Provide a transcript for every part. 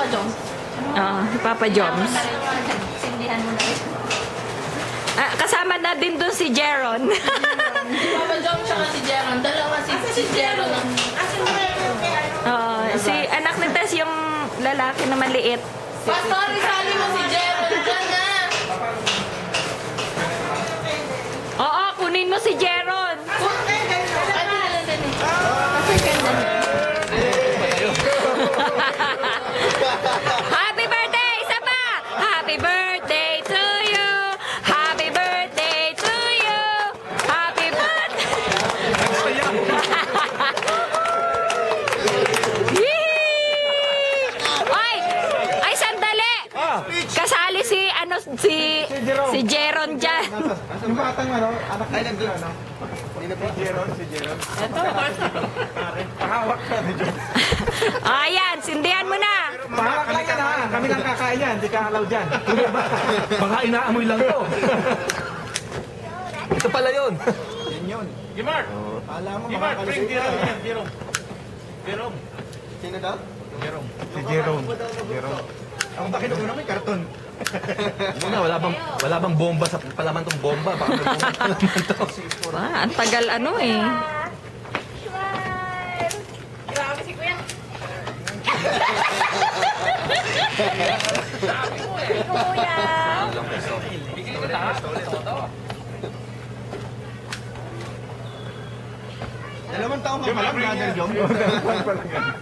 Joms. Si Papa Joms. Sindihan mo na rin. Kasama na din doon si Jeron. Si Papa Joms siya si Jeron. Dalawa si Jeron ang... Si anak ni Tess, yung lalaki na maliit. Pastor, isali mo si Jeron dyan na. Oo, kunin mo si Jeron. Happy birthday! Isa pa! Happy birthday to you! Happy birthday to you! Happy birthday! Oy! Ay, sandali! Kasali si Jeron dyan. Yung batang anak ay nandun Si Jeron. Ito, Pahawak ka ni John. Ayan, sindihan mo na. Pahawak lang yan ha. Kami lang kakain yan, hindi ka alaw dyan. Baka inaamoy lang to. Ito pala yun. Yan yun. Gimar! Alam mo, Gimar, bring Jerome yan, Jerome. Jerome. Sino daw? Jerome. Si Jerome. Ang bakit una may karton? Muna, wala bang bomba sa palaman tong bomba? Baka may bomba sa palaman to. Ang tagal eh. grabe si Kuya. Dalawang taong ka pala, brother John.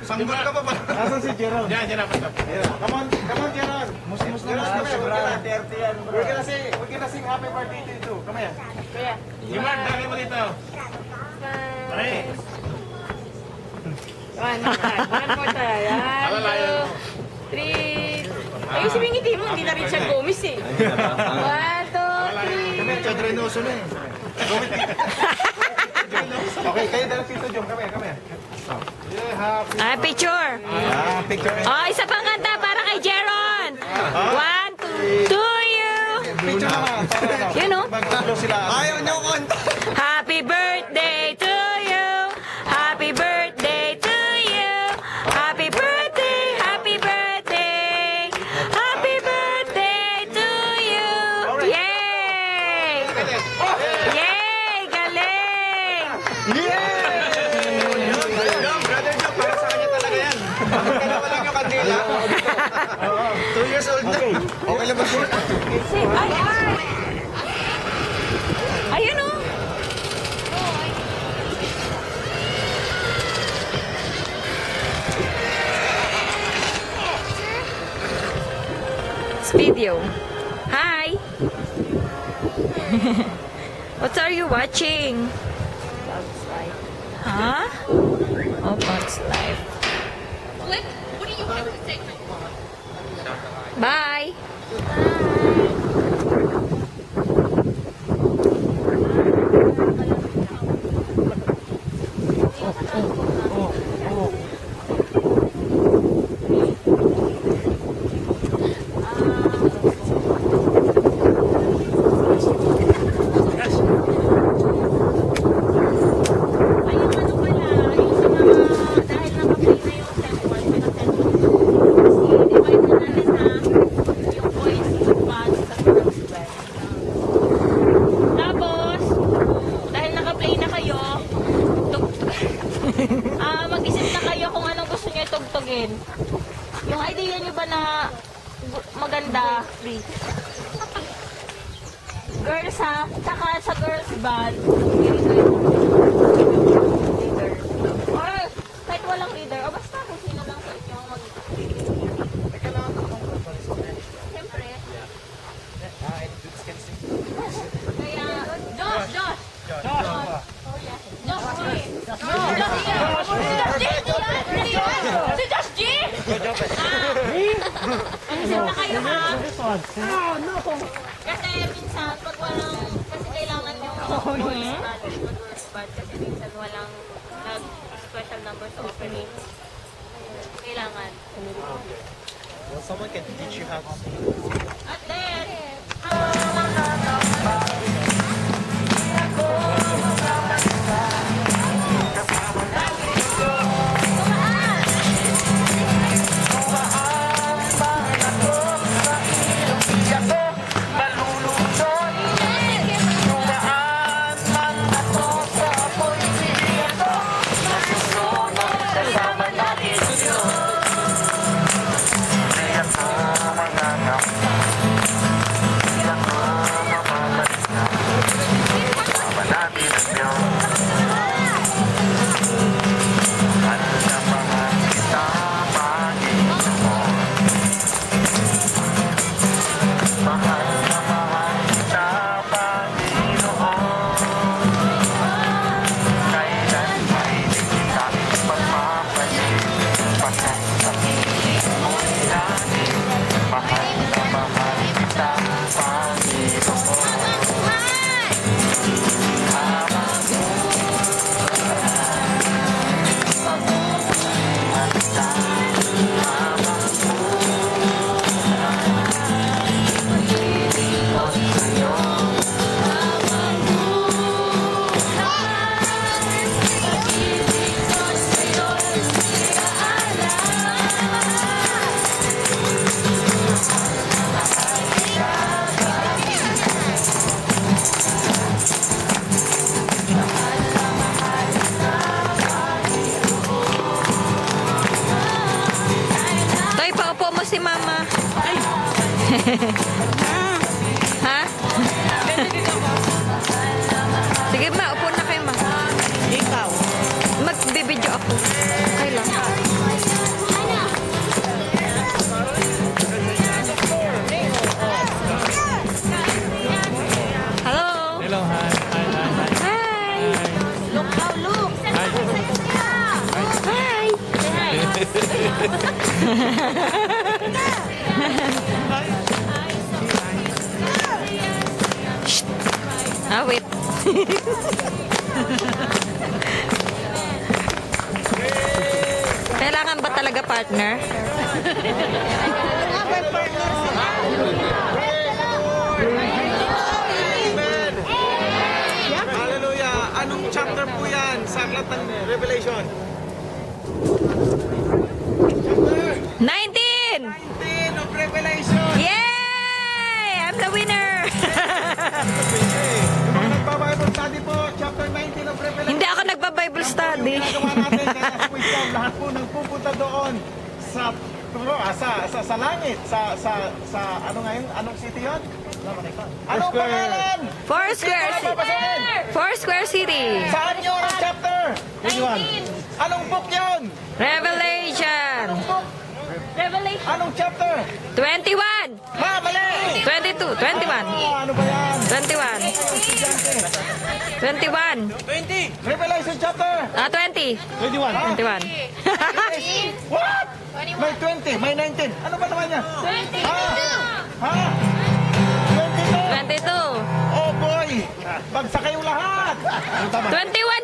Sanggol ka pa pala. Nasaan si Jerome? Yan, yan ako. Come on, Jerome. Muslimos na lang kami. We're gonna sing happy birthday to you too. Come here. Kuya. Gimar, dali mo dito. Pare. One more time. Alalayan mo. 3. Ayun si Bingiti mo, hindi na Richard Gomez eh. 1, 2, 3. Kami, Chad Reynoso na eh. Okay, kayo dala Tito John. Come here. Picture. Picture. Isa pang kanta para kay Jeron. 1, 2, to you. Picture naman. You know? Magtatlo sila. Ayaw niyo kanta. Happy birthday to you. Happy birthday to you. Happy birthday, happy birthday. Happy birthday to you. Yay! Yay! Galing! Brother John, para sa kanya talaga yan. Bakit ka naman lang yung kandila? 2 years old na. Okay lang ba siya? Ayun o. It's video. Hi. What are you watching? Huh? Oh, Bugs Life. What do you have to say? Bye. Mag-isip na kayo kung anong gusto nyo itugtugin. Yung idea nyo ba na maganda? Girls ha, saka sa girls band, leader. Or kahit walang leader, o basta kung sino lang sa inyo mag... Siyempre. Kaya, Josh! Si Josh G! Isip na kayo ha? Kasi minsan, pag walang, kasi kailangan yung voice bad, kasi minsan walang special number sa opening. Kailangan. Well, someone can teach you how to sing. At then, si Mama. Ha? Sige ma, upo na kayo ma. Ikaw. Magbibideo ako. Okay lang. Hello. Hello, hi. Hi. Look how look! Hi. Shh. Ah, wait. Kailangan ba talaga partner? Amen! Hallelujah! Anong chapter po yan sa aklat ng Revelation? 19! 10 of Revelation! Yay! I'm the winner! Yung mga nagpa-Bible study po, chapter 19 of Revelation. Hindi ako nagpa-Bible study. Yung ginagawa natin, kaya sa wisdom, lahat po nagpupunta doon sa langit, sa ano ngayon, anong city yun? Anong pangalan? Foursquare Ano City. babasahin? Foursquare City. Saan yun ang chapter? 19! Anong book yun? Revelation. Revelation! Anong chapter? 21. Ha, mali! 22. 21. Ano ba yan? 21. 21. Revelation chapter? 20. 21. 21. What? May 20, may 19. Ano ba naman yan? 20! Ha? 22? 22. Oh boy! Bagsak kayong lahat! 21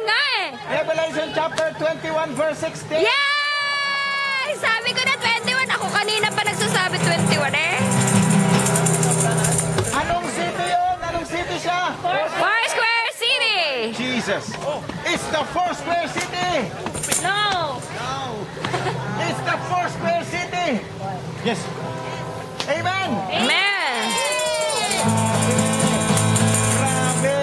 nga eh. Revelation chapter 21 verse 16. Yay! Sabi ko na 21. Ako kanina pa nagsasabi 21 eh. Anong city yun? Anong city siya? Foursquare City. Jesus. It's the Foursquare City. No! It's the Foursquare City. Yes. Amen. Amen. Grabe.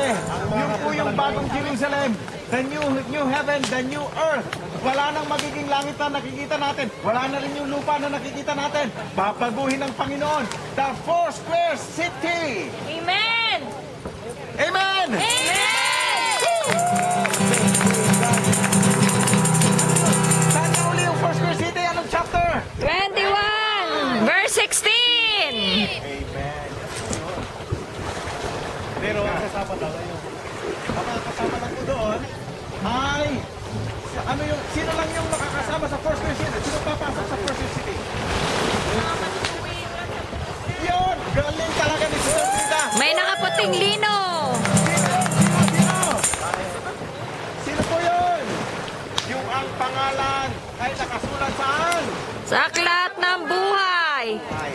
Yun po yung bagong Jerusalem. The new heaven, the new earth. Wala nang magiging langit na nakikita natin. Wala na rin yung lupa na nakikita natin. Babaguhin ng Panginoon. The Foursquare City. Amen! Amen. Saan na uli yung Foursquare City? Anong chapter? 21. Verse 16. Pero ang kasama talaga yung kasama lang po doon ay ano yung sino lang yung makakasama sa Foursquare City? Sino papasok sa Foursquare City? Yun! Galing talaga ni Sister Frida! May nakaputing lino. Sino po yun? Yung ang pangalan ay nakasulat saan? Sa aklat ng buhay. Ay.